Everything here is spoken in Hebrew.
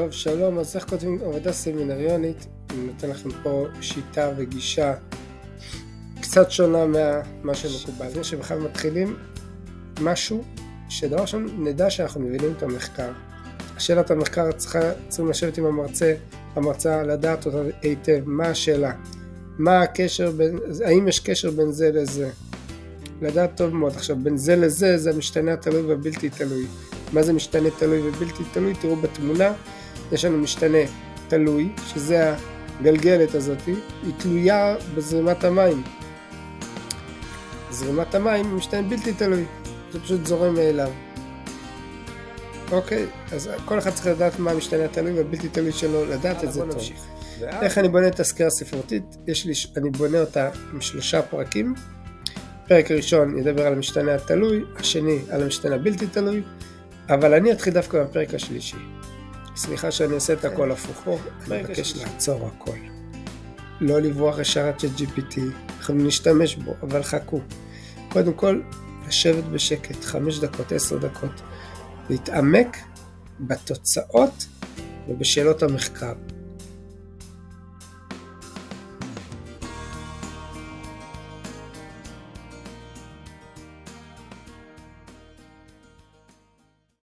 טוב, שלום, אז איך כותבים עבודה סמינריונית? אני נותן לכם פה שיטה וגישה קצת שונה מה שמקובל. לפני שבכלל מתחילים משהו, שדבר ראשון נדע שאנחנו מבינים את המחקר. השאלת המחקר צריכים לשבת עם המרצה לדעת אותה היטב. מה השאלה? מה הקשר האם יש קשר בין זה לזה? לדעת טוב מאוד. עכשיו, בין זה לזה, זה המשתנה התלוי והבלתי תלוי. מה זה משתנה תלוי ובלתי תלוי? תראו בתמונה, יש לנו משתנה תלוי, שזה הגלגלת הזאת, היא תלויה בזרימת המים. זרימת המים היא משתנה בלתי תלוי, זה פשוט זורם מאליו. אוקיי, אז כל אחד צריך לדעת מה המשתנה התלוי והבלתי תלוי שלו, לדעת את זה טוב. איך אני בונה את הסקירה הספרותית? אני בונה אותה עם 3 פרקים. פרק ראשון ידבר על המשתנה התלוי, השני על המשתנה הבלתי תלוי, אבל אני אתחיל דווקא בפרק השלישי. סליחה שאני עושה את הכל הפוך, אני מבקש לעצור הכל. לא לברוח ישר עד ChatGPT, אנחנו נשתמש בו, אבל חכו. קודם כל, לשבת בשקט, 5 דקות, 10 דקות, להתעמק בתוצאות ובשאלות המחקר.